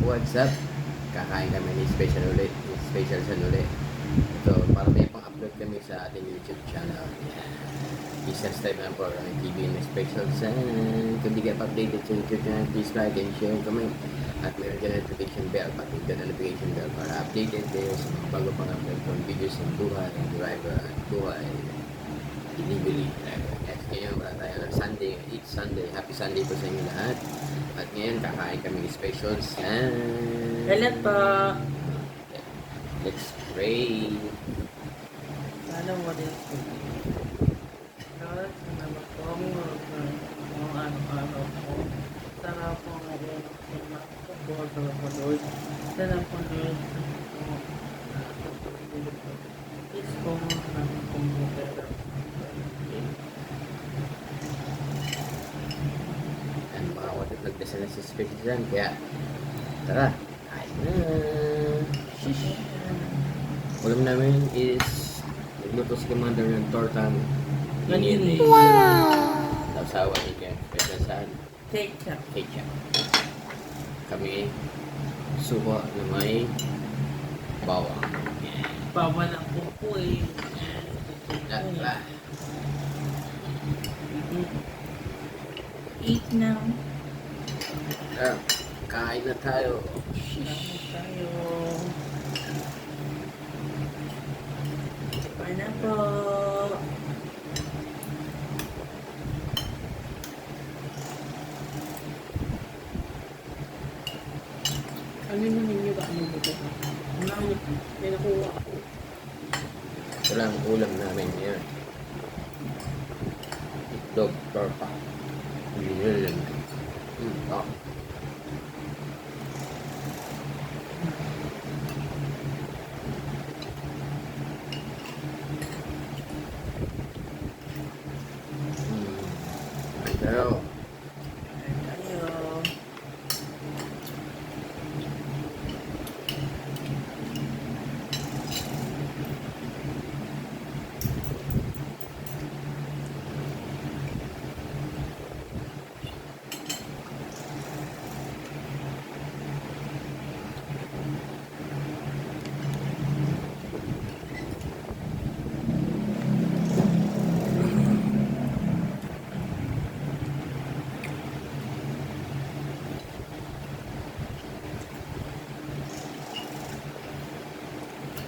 What's up? Kakain kami ni Special ulit. Special San ulit. Ito, para may pang-upload kami sa ating YouTube channel. I-subscribe na po ang TV ni Special San. Kung di ka pa-updated sa YouTube channel, please like and share, comment. At meron dyan notification bell, pati ka notification bell para updated kayo sa mga bago pang upload kong videos ng buhay, driver, at buhay, delivery, driver. At ngayon, wala tayo ng Sunday. It's Sunday. Happy Sunday po sa inyo lahat. At ngayon, kakain kami ng Special San. Kailan pa? Let's pray. Sana mo din po. Sana magpong mga ano-ano po. Sana po ngayon magpapagod ako Lord. Sana po Lord. Please po namin computer. Ano mga water nagdasal na sa Special San. Kaya, tara, kain na. Shish. Ulam namin is nagluto si Commander ng tortang Manini. Wow! Tausawa ni Ken. Special San. Ketchup. Ketchup. Kami suka na may bawang. Bawa ng pupo eh. Lakla. Eat now. Kain na tayo. Kain tayo. Kain na po. Ano mo ninyo ba? Ano ba ito? Ano? May nakuha ako. Ito lang ang ulam namin ngayon. Itlog, torta. Binil. Oh. Pero, Kain tayo.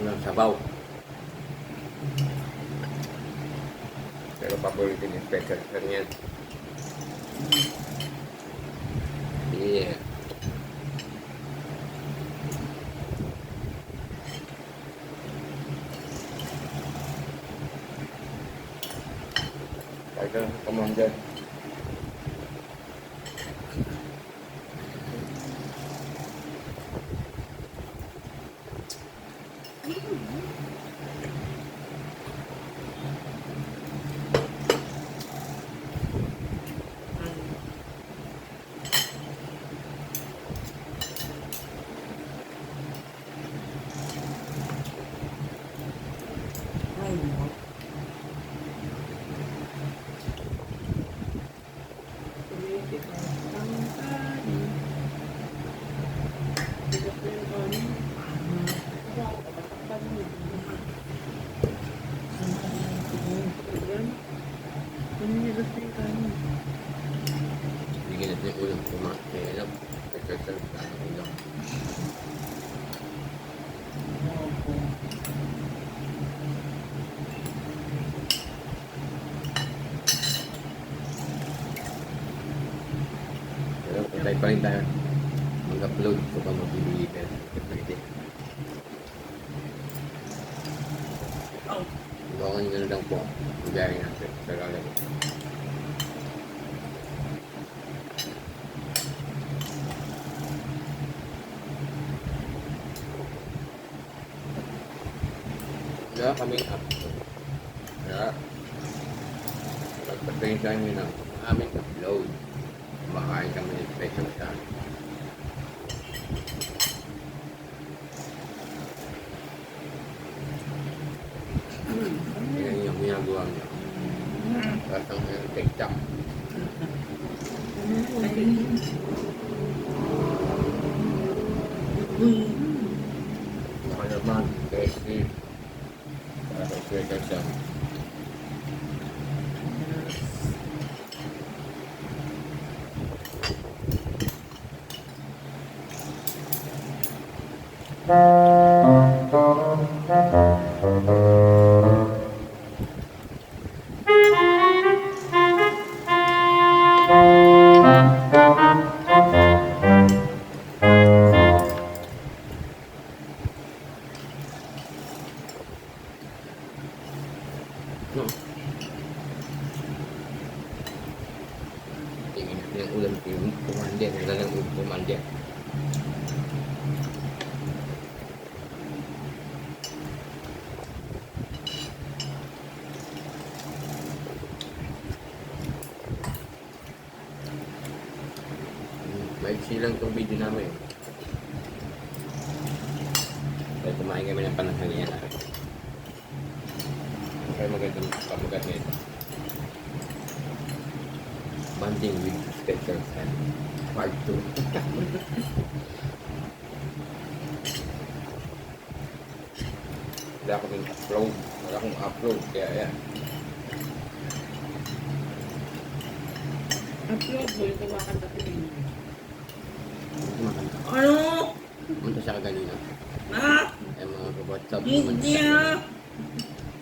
ng sabaw. Pero paborito niya Special San yan. Yeah. Kaya Commander. Ay, no. Bigyan natin yung ulam kumain. Kaya lang, Special San ang ulam. Pero patay pa rin tayo mag-upload kung pa magbibigay ka. Pwede. Oh, Bawakan nyo na lang po. Magayari natin. Sa kalam. Wala kaming upload. Kaya, pagpatensya nyo ng aming upload. Kumakain kami ng Special San. Yan yung ginagawa niya. Tapos ang TikTok. Record siya. No. Tingin natin ang ulam ko yung kumande. Wala lang yung kumande. Maiksi lang itong video namin. Dahil kumain kami ng pananghalian namin. Kaya magandang pamagat na ito. Bonding with special friend. Part 2. Wala akong upload. Wala akong upload. Kaya yan. Upload mo yung kumakanta ko rin. Kumakanta. Ano? Punta siya kanina. Ah! Ay mga WhatsApp. Hindi ah!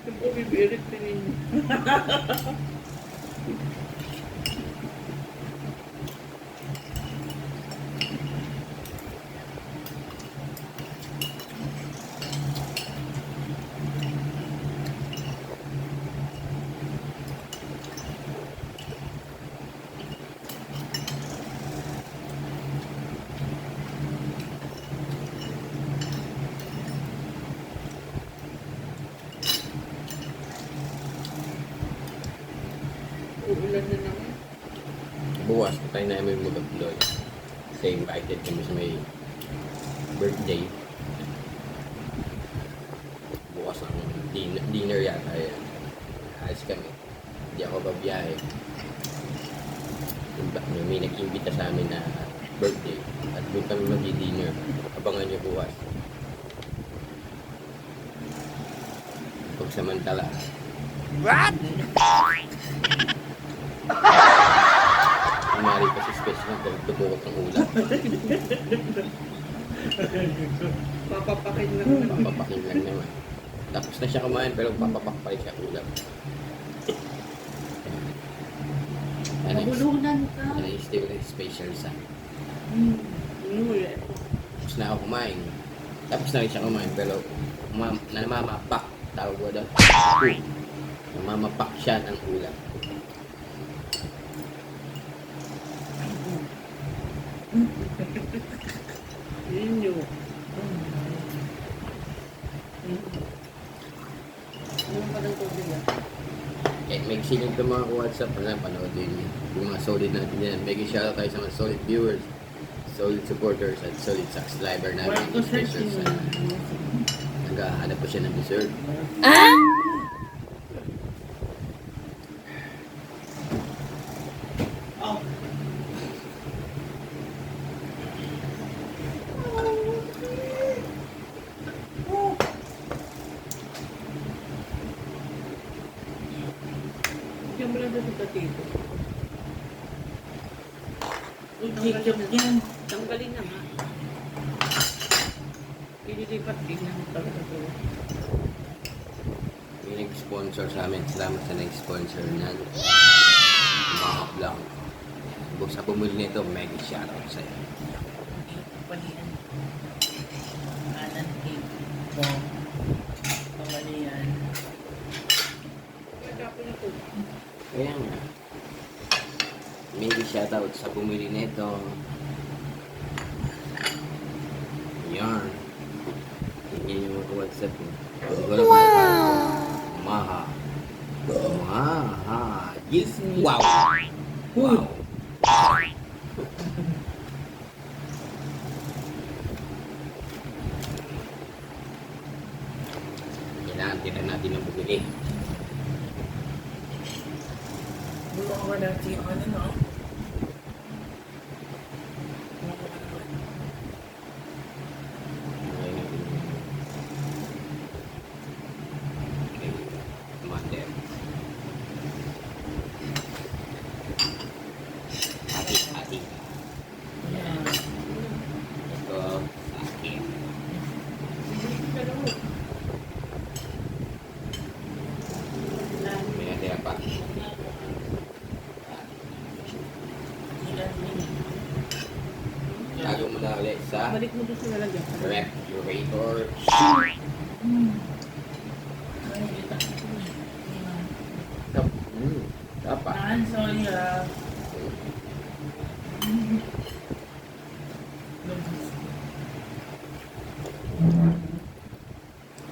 Yung po bibirit pa rin. Uulan na naman. Bukas, tayo namin mag-upload. Kasi invited kami sa may birthday. Bukas ang dinner yata yan. Ayos kami. Hindi ako babiyahe. May nag-imbita sa amin na birthday. At doon kami mag-dinner. Abangan nyo bukas. Pagsamantala. Umari pa si special ng pagtubukot ng ulam. Papapakin lang naman. Papapakin lang naman. Tapos na siya kumain pero papapak pa rin siya ulam. Nabulunan ka. Ano yung still special sa. Wala. Tapos na ako kumain. Tapos na rin siya kumain pero namamapak. Tawag ko doon. Namamapak siya ng ulam. Yun yun. Ano pa ng tubig ah? Eh, may siling ito mga WhatsApp na panoodin niyo. Yung mga solid natin yan. Make shoutout tayo sa mga solid viewers, solid supporters, at solid subscriber namin. Wala ko Special searching. sa naghahanap po siya ng dessert. Oh. Yung wala na sa tito. Ang chichok yan. Tanggalin na nga. Ililipat din lang talaga to. May nag-sponsor sa amin. Salamat sa nag-sponsor na mga vlog. Kung sa bumili nito, mega shoutout sa iyo. Palian. Alan cake. Bong. Pangalian. Kaya po na to. Kaya nga. Mega shoutout sa bumili nito. Yan. Tingnan yung mga WhatsApp mo. Wow! Maha. Maha. Yes. Wow! Wow! Kailangan tira natin ang bumili. Bulo ka dati yung ano no? Okay. sa Balik mo doon sa lalagyan. refrigerator. Ay, kita. Dapat. Sorry ah.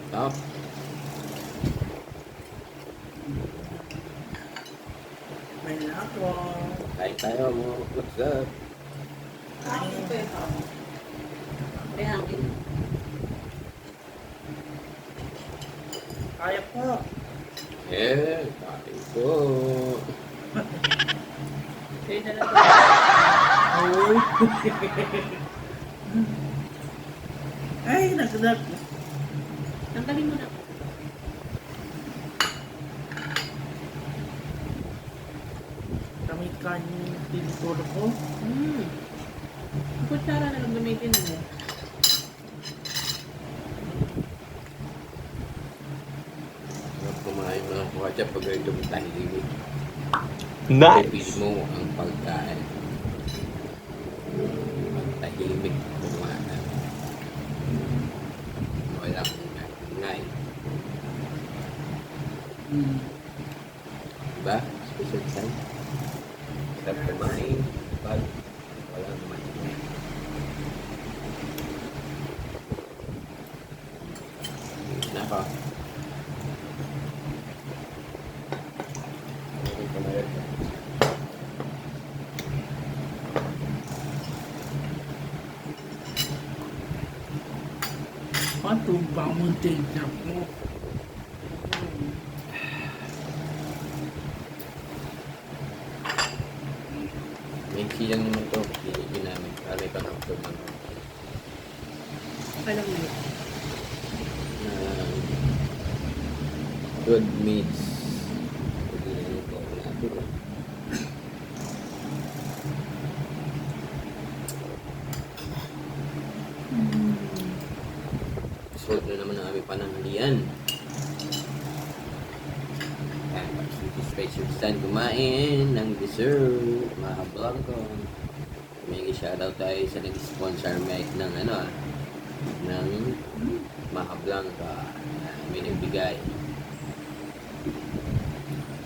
Top. May lako. Kain tayo mo. What's up? Kain ko ito. May hangin. Kaya po. Kain ko. Kain na lang. Oy. Ay, nagdag. Tanggalin mo na. Kamit ka yung tinuturo ko. Kutsara na lang gamitin mo. Huwag kumain mga kuwatsa pag ganito mo tahimik. Nice! Pili mo ang pagkain. Tahimik kumain. Wala kang ngay. Diba? Special time. Sarap kumain. Pag walang maingay. Nako. Paano ba mo tingnan mo? Maiksi lang naman to. Hindi namin. Para may pang-upload ng Alam mo yun. 12 minutes. Hindi na ito. Wala ito. Solve na naman ang aming pananghalian. Ayan, pag-sweet special stand kumain ng dessert. Mga blanco. May shoutout tayo sa nag-sponsor mic ng ng Maha Blanca. May nagbigay.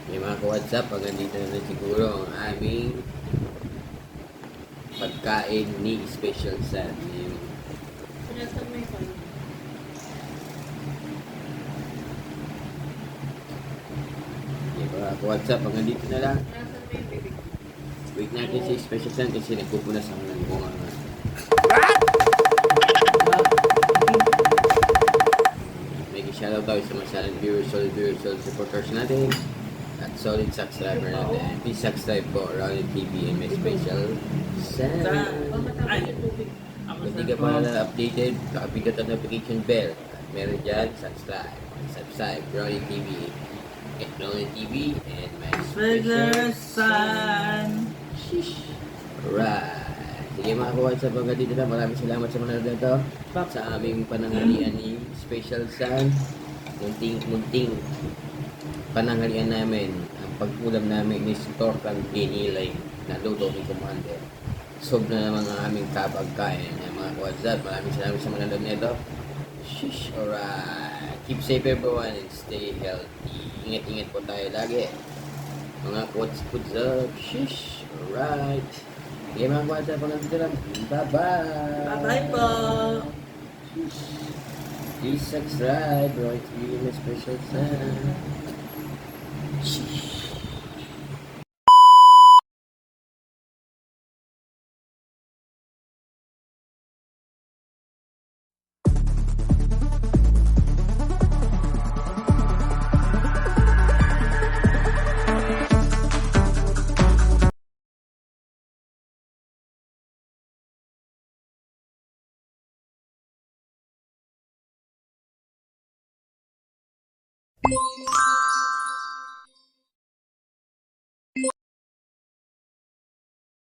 May mga ka-WhatsApp, hanggang dito na rin siguro ang aming pagkain ni Special San. Yung Pinasan mo yung phone. mga ka-WhatsApp, hanggang dito na lang. Pinasan mo yung bibig. Wait natin si Special San kasi nagpupunas ang ng bunga. May shoutout tayo sa mga silent viewers, solid supporters natin. At solid subscriber natin. Please subscribe po Ronnie TV and my Special San. Oh, matapos yung tubig. Kung hindi ka pa updated, nakapindot ang notification bell. At meron dyan, subscribe. Subscribe, Ronnie TV. At Ronnie TV and my Special San. Sheesh. Alright. Sige mga ka-WhatsApp, hanggang dito na. Maraming salamat sa mga nanonood nito. Sa aming pananghalian ni Special San. Munting pananghalian namin. Ang pag-ulam namin ni Torkang Ginilay na luto ni Commander. Sob na naman ang aming kapagkain. Mga ka-WhatsApp, maraming salamat sa mga nanonood nito. Sheesh. Alright. Keep safe everyone and stay healthy. Ingat-ingat po tayo lagi. Mga ka-WhatsApp. Sheesh. Alright. Okay mga ka-WhatsApp, hanggang dito lang. Bye-bye. Bye-bye po. Please subscribe. Right, really special time. Sheesh.